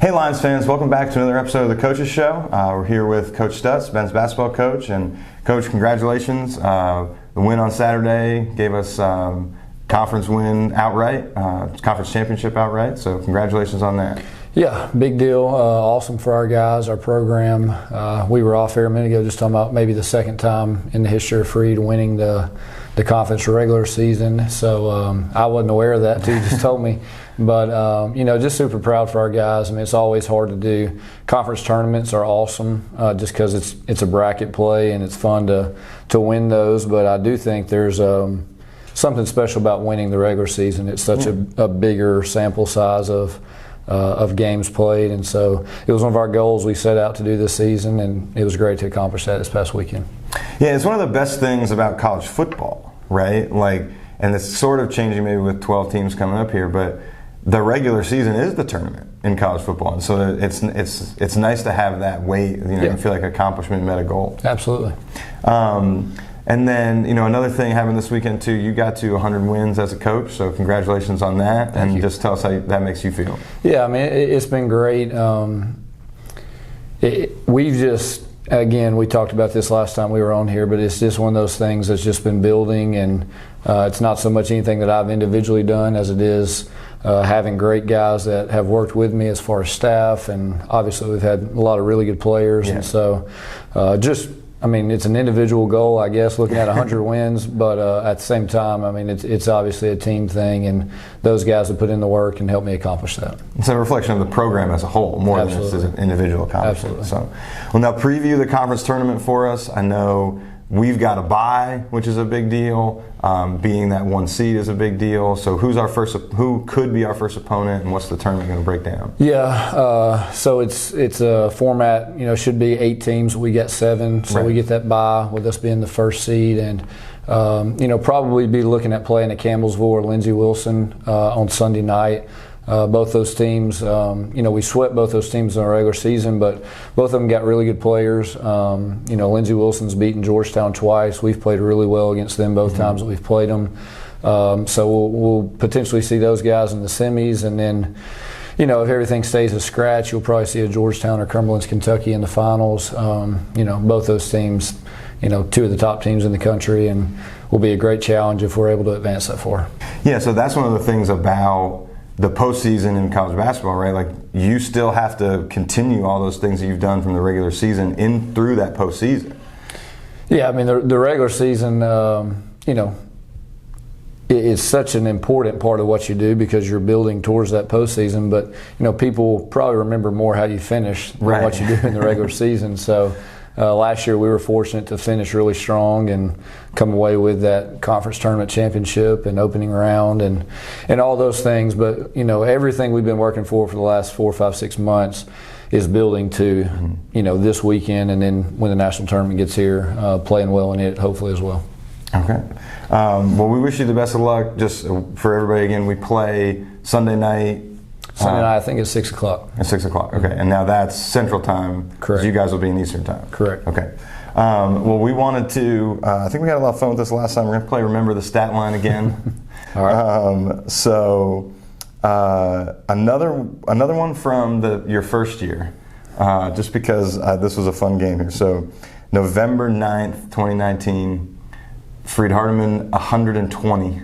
Hey Lions fans, welcome back to another episode of the Coaches Show. We're here with Coach Stutts, Ben's basketball coach. And Coach, congratulations. The win on Saturday gave us conference win outright, conference championship outright. So congratulations on that. Yeah, big deal. Awesome for our guys, our program. We were off here a minute ago just talking about maybe the second time in the history of Freed winning the conference regular season. So I wasn't aware of that until you just told me. But, just super proud for our guys. I mean, it's always hard to do. Conference tournaments are awesome just because it's a bracket play and it's fun to win those. But I do think there's something special about winning the regular season. It's such a bigger sample size of games played, and so it was one of our goals we set out to do this season, and it was great to accomplish that this past weekend. Yeah, it's one of the best things about college football, right? And it's sort of changing maybe with 12 teams coming up here, but the regular season is the tournament in college football, and so it's nice to have that weight. You feel like accomplishment met a goal. Absolutely. And then, another thing happened this weekend too, you got to 100 wins as a coach, so congratulations on that. Thank you. Just tell us how that makes you feel. Yeah, I mean, it's been great. We've just, again, we talked about this last time we were on here, but it's just one of those things that's just been building, and it's not so much anything that I've individually done as it is having great guys that have worked with me as far as staff, and obviously we've had a lot of really good players, and so it's an individual goal, I guess, looking at 100 wins, but at the same time, I mean, it's obviously a team thing, and those guys have put in the work and helped me accomplish that. It's a reflection of the program as a whole, more than just an individual accomplishment. Absolutely. So, well, now preview the conference tournament for us. I know we've got a bye, which is a big deal. Being that one seed is a big deal. So who could be our first opponent, and what's the tournament going to break down? Yeah, so it's a format, should be 8 teams. We get 7, so right. We get that bye with us being the first seed, and probably be looking at playing at Campbellsville or Lindsey Wilson on Sunday night. Both those teams, we swept both those teams in the regular season, but both of them got really good players. Lindsey Wilson's beaten Georgetown twice. We've played really well against them both times that we've played them. So we'll potentially see those guys in the semis, and then, if everything stays a scratch, you'll probably see a Georgetown or Cumberland's Kentucky in the finals. Both those teams, 2 of the top teams in the country, and will be a great challenge if we're able to advance that far. Yeah, so that's one of the things about the postseason in college basketball, right? Like, you still have to continue all those things that you've done from the regular season through that postseason. Yeah, I mean, the regular season, it's such an important part of what you do because you're building towards that postseason. But people probably remember more how you finish than right. what you do in the regular season. So last year we were fortunate to finish really strong and come away with that conference tournament championship and opening round and all those things. But everything we've been working for the last 4, 5, 6 months is building to this weekend, and then when the national tournament gets here, playing well in it hopefully as well. Okay. Well, we wish you the best of luck. Just for everybody, again, we play Sunday night. Sunday night, I think it's 6 o'clock. At 6 o'clock, okay. And now that's Central Time. Correct. You guys will be in Eastern Time. Correct. Okay. Well, we wanted to, I think we had a lot of fun with this last time. We're going to play Remember the Statline again. All right. Another one from your first year, just because this was a fun game here. So November 9th, 2019, Freed-Hardeman 120,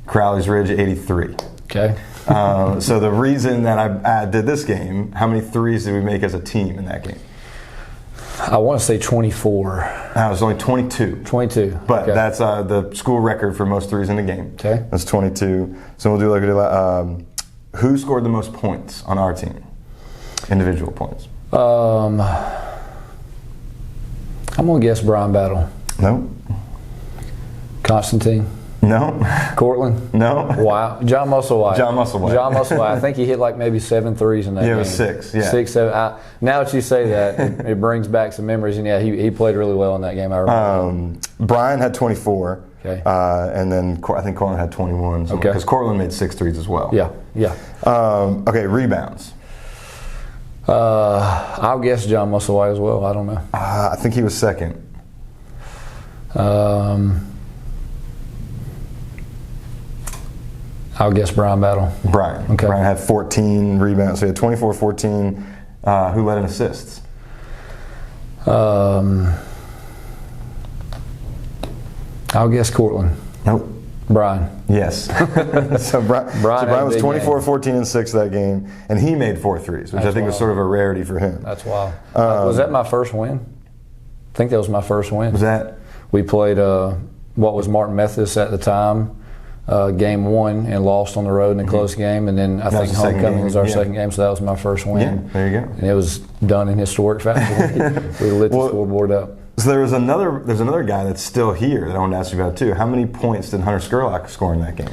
Crowley's Ridge 83. Okay. So the reason that I did this game, how many threes did we make as a team in that game? I want to say 24. It was only 22. 22. But okay. that's the school record for most threes in the game. Okay. That's 22. So we'll do who scored the most points on our team? Individual points. I'm going to guess Brian Battle. No. Constantine. No. Cortland? No. Wow. John Musselwhite. John Musselwhite. John Musselwhite. I think he hit like maybe 7 threes in that game. Yeah, it was 6. Yeah. 6, 7. Now that you say that, it brings back some memories. And yeah, he played really well in that game. I remember. Brian had 24. Okay. And then I think Cortland had 21. So, okay. Because Cortland made 6 threes as well. Yeah. Okay, rebounds. I'll guess John Musselwhite as well. I don't know. I think he was second. I'll guess Brian Battle. Brian. Okay. Brian had 14 rebounds. So he had 24, 14. Who led in assists? I'll guess Cortland. Nope. Brian. Yes. so Brian was 24, 14, and 6 that game, and he made 4 threes, which I think was sort of a rarity for him. That's wild. Was that my first win? I think that was my first win. Was that? We played what was Martin Methodist at the time, game 1, and lost on the road in a close game, and then I think homecoming was our second game, so that was my first win. Yeah, there you go. And it was done in historic fashion. We lit the scoreboard up. So there's another guy that's still here that I want to ask you about too. How many points did Hunter Skurlock score in that game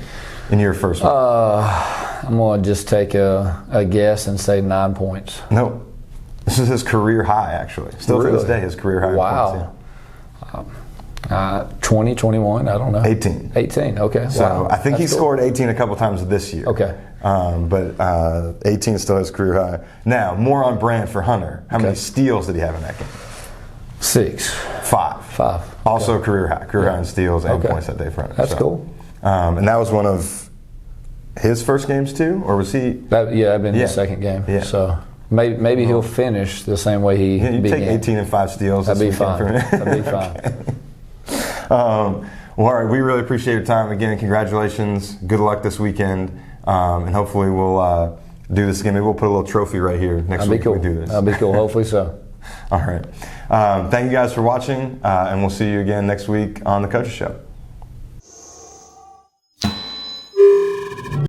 in your first one? I'm going to just take a guess and say 9 points. Nope. This is his career high, actually. Still to this day, his career high. Wow. Points, yeah. 20, 21, I don't know. 18. 18, okay. So wow. I think he scored 18 a couple times this year. Okay. But 18 is still his career high. Now, more on brand for Hunter. How many steals did he have in that game? 6. 5. Also career high. Career high in steals and points that day for Hunter. That's cool. And that was one of his first games too? Or was he? I've been in the second game. Yeah. So maybe he'll finish the same way he began. You take 18 and 5 steals. That'd be fine. That'd be fine. Well, all right. We really appreciate your time. Again, congratulations. Good luck this weekend. And hopefully we'll do this again. Maybe we'll put a little trophy right here next week cool. when we do this. That'd be cool. Hopefully so. All right. Thank you guys for watching, and we'll see you again next week on The Coaches Show.